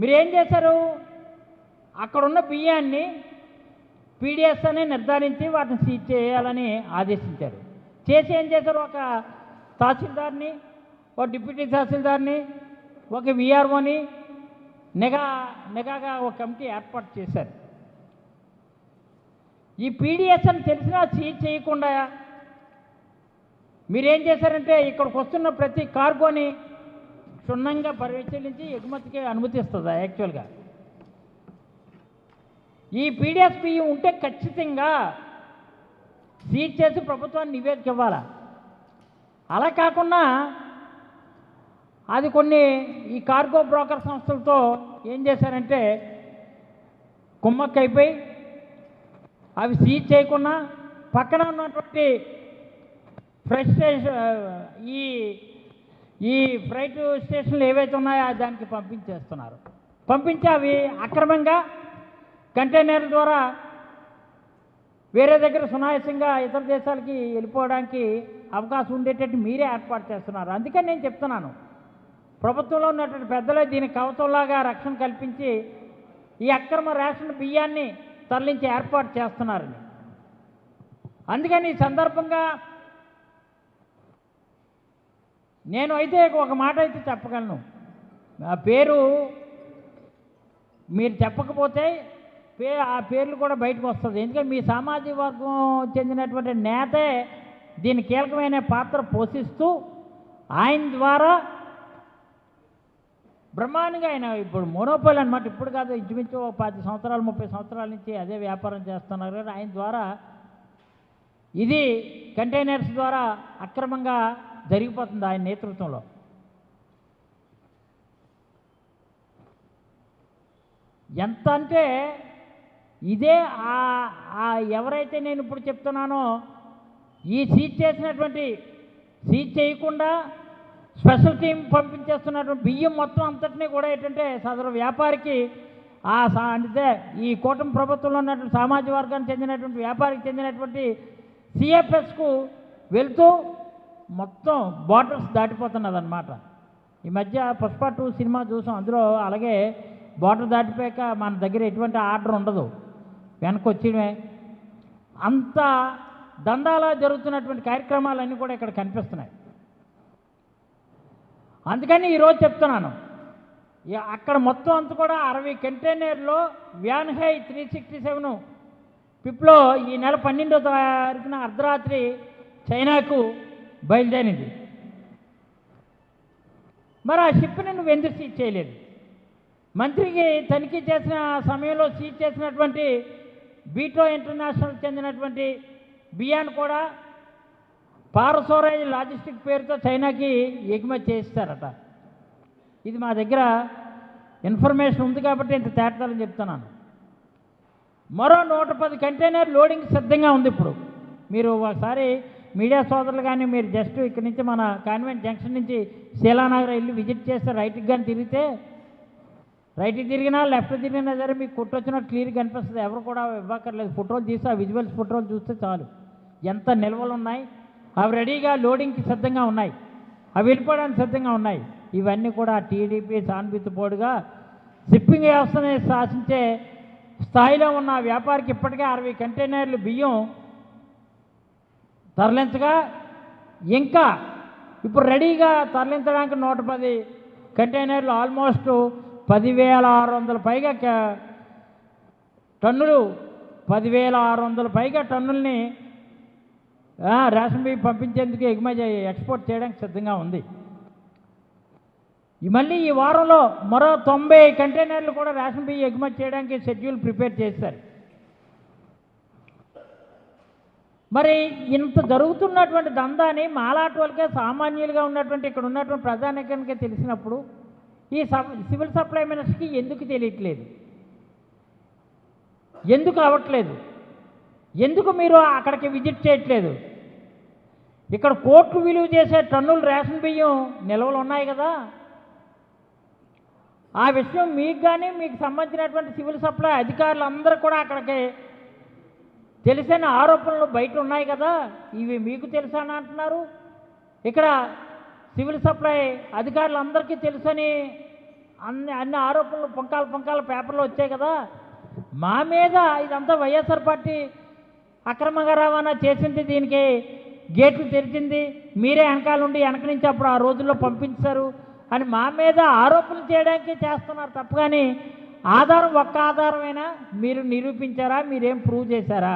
మీరేం చేశారు? అక్కడున్న బియ్యాన్ని పీడిఎస్ అని నిర్ధారించి వాటిని సీజ్ చేయాలని ఆదేశించారు. చేసి ఏం చేశారు? ఒక తహసీల్దార్ని, ఒక డిప్యూటీ తహసీల్దార్ని, ఒక విఆర్ఓని నిఘాగా ఒక కమిటీ ఏర్పాటు చేశారు. ఈ పీడిఎస్ అని తెలిసినా సీజ్ చేయకుండా మీరేం చేశారంటే ఇక్కడికి వస్తున్న ప్రతి కార్గోని క్షుణ్ణంగా పరిశీలించి ఎగుమతికి అనుమతిస్తుంది. యాక్చువల్గా ఈ పీడిఎస్ బియ్యం ఉంటే ఖచ్చితంగా సీజ్ చేసి ప్రభుత్వాన్ని నివేదిక ఇవ్వాలి. అలా కాకుండా అది కొన్ని ఈ కార్గో బ్రోకర్ సంస్థలతో ఏం చేశారంటే కుమ్మక్కైపోయి అవి సీజ్ చేయకుండా పక్కన ఉన్నటువంటి ఫ్రెష్ స్టేషన్ ఈ ఫ్రైట్ స్టేషన్లు ఏవైతే ఉన్నాయో దానికి పంపించేస్తున్నారు. పంపించి అవి అక్రమంగా కంటైనర్ల ద్వారా వేరే దగ్గర సునాయాసంగా ఇతర దేశాలకి వెళ్ళిపోవడానికి అవకాశం ఉండేటట్టు మీరే ఏర్పాటు చేస్తున్నారు. అందుకని నేను చెప్తున్నాను, ప్రభుత్వంలో ఉన్నటువంటి పెద్దలే దీనికి కవచంలాగా రక్షణ కల్పించి ఈ అక్రమ రేషన్ బియ్యాన్ని తరలించి ఏర్పాటు చేస్తున్నారని. అందుకని ఈ సందర్భంగా నేను అయితే ఒక మాట అయితే చెప్పగలను. ఆ పేరు మీరు చెప్పకపోతే ఆ పేర్లు కూడా బయటకు వస్తుంది. ఎందుకంటే మీ సామాజిక వర్గం చెందినటువంటి నేతే దీని కీలకమైన పాత్ర పోషిస్తూ ఆయన ద్వారా బ్రహ్మాండంగా ఆయన ఇప్పుడు మోనోపోల్ అనమాట. ఇప్పుడు కాదు, ఇంచుమించు 10 సంవత్సరాలు 30 సంవత్సరాల నుంచి అదే వ్యాపారం చేస్తున్నారు. కానీ ఆయన ద్వారా ఇది కంటైనర్స్ ద్వారా అక్రమంగా జరిగిపోతుంది ఆయన నేతృత్వంలో. ఎంత అంటే ఇదే ఎవరైతే నేను ఇప్పుడు చెప్తున్నానో ఈ సీజ్ చేయకుండా స్పెషల్ టీం పంపించేస్తున్నటువంటి బియ్యం మొత్తం అంతటినీ కూడా ఏంటంటే సదరు వ్యాపారికి అంటే ఈ కూటమి ప్రభుత్వంలో ఉన్నటువంటి సామాజిక వర్గానికి చెందినటువంటి వ్యాపారికి చెందినటువంటి సిఎఫ్ఎస్కు వెళ్తూ మొత్తం బార్డర్స్ దాటిపోతున్నది అన్నమాట. ఈ మధ్య పుష్ప 2 సినిమా చూసాం. అందులో అలాగే బార్డర్ దాటిపోయాక మన దగ్గర ఎటువంటి ఆర్డర్ ఉండదు, వెనక్కి వచ్చేయడమే. అంత దందాలా జరుగుతున్నటువంటి కార్యక్రమాలన్నీ కూడా ఇక్కడ కనిపిస్తున్నాయి. అందుకని ఈరోజు చెప్తున్నాను, అక్కడ మొత్తం అంతా కూడా 60 కంటైనర్లో వ్యాన్హై 367 పిప్లో ఈ నెల 12వ తారీఖున అర్ధరాత్రి చైనాకు బయలుదేరింది. మరి ఆ షిప్ని నువ్వు ఎందుకు సీజ్ చేయలేదు? మంత్రికి తనిఖీ చేసిన సమయంలో సీజ్ చేసినటువంటి బీటో ఇంటర్నేషనల్ చెందినటువంటి బియ్యాన్ని కూడా పారసోరాజ్ లాజిస్టిక్ పేరుతో చైనాకి ఎగుమతి చేస్తారట. ఇది మా దగ్గర ఇన్ఫర్మేషన్ ఉంది కాబట్టి ఇంత తేటతలని చెప్తున్నాను. మరో 110 కంటైనర్ లోడింగ్ సిద్ధంగా ఉంది. ఇప్పుడు మీరు ఒకసారి మీడియా సోదరులు కానీ మీరు జస్ట్ ఇక్కడి నుంచి మన కాన్వెంట్ జంక్షన్ నుంచి శీలానగర్ వెళ్ళి విజిట్ చేస్తే రైట్కి కానీ తిరిగితే, రైట్కి తిరిగినా లెఫ్ట్ తిరిగినా సరే మీకు కొట్టొచ్చినట్టు క్లియర్గా కనిపిస్తుంది. ఎవరు కూడా ఇవ్వక్కర్లేదు. ఫోటోలు తీసి ఆ విజువల్స్ ఫోటోలు చూస్తే చాలు ఎంత నిల్వలు ఉన్నాయి. అవి రెడీగా లోడింగ్కి సిద్ధంగా ఉన్నాయి, అవి వెళ్ళిపోవడానికి సిద్ధంగా ఉన్నాయి. ఇవన్నీ కూడా టీడీపీ సానుభూతిపోడుగా షిప్పింగ్ వ్యవస్థని శాసించే స్థాయిలో ఉన్న వ్యాపారికి ఇప్పటికే 60 కంటైనర్లు బియ్యం తరలించగా ఇంకా ఇప్పుడు రెడీగా తరలించడానికి 110 కంటైనర్లు ఆల్మోస్ట్ 10,600 పైగా టన్నులు 10,600 పైగా టన్నుల్ని రేషన్ బియ్యం పంపించేందుకు ఎగుమతి ఎక్స్పోర్ట్ చేయడానికి సిద్ధంగా ఉంది. మళ్ళీ ఈ వారంలో మరో 90 కంటైనర్లు కూడా రేషన్ బియ్యం ఎగుమతి చేయడానికి షెడ్యూల్ ప్రిపేర్ చేశారు. మరి ఇంత జరుగుతున్నటువంటి దందాని మాలాటి వాళ్ళకే సామాన్యులుగా ఉన్నటువంటి ఇక్కడ ఉన్నటువంటి ప్రజానికానికే తెలిసినప్పుడు ఈ సివిల్ సప్లై మినిస్టర్కి ఎందుకు తెలియట్లేదు? ఎందుకు అవ్వట్లేదు? ఎందుకు మీరు అక్కడికి విజిట్ చేయట్లేదు? ఇక్కడ కోట్లు విలువ చేసే టన్నులు రేషన్ బియ్యం నిల్వలు ఉన్నాయి కదా, ఆ విషయం మీకు కానీ మీకు సంబంధించినటువంటి సివిల్ సప్లై అధికారులు అందరూ కూడా అక్కడికి తెలిసిన ఆరోపణలు బయట ఉన్నాయి కదా, ఇవి మీకు తెలుసా అని అంటున్నారు. ఇక్కడ సివిల్ సప్లై అధికారులందరికీ తెలుసని అన్ని ఆరోపణలు పుంకాల పేపర్లో వచ్చాయి కదా. మా మీద ఇదంతా వైఎస్ఆర్ పార్టీ అక్రమంగా రవాణా చేసింది, దీనికి గేట్లు తెరిచింది మీరే, వెనక నుంచి అప్పుడు ఆ రోజుల్లో పంపించారు అని మా మీద ఆరోపణలు చేయడానికి చేస్తున్నారు తప్ప కానీ ఒక్క ఆధారమైనా మీరు నిరూపించారా? మీరేం ప్రూవ్ చేశారా?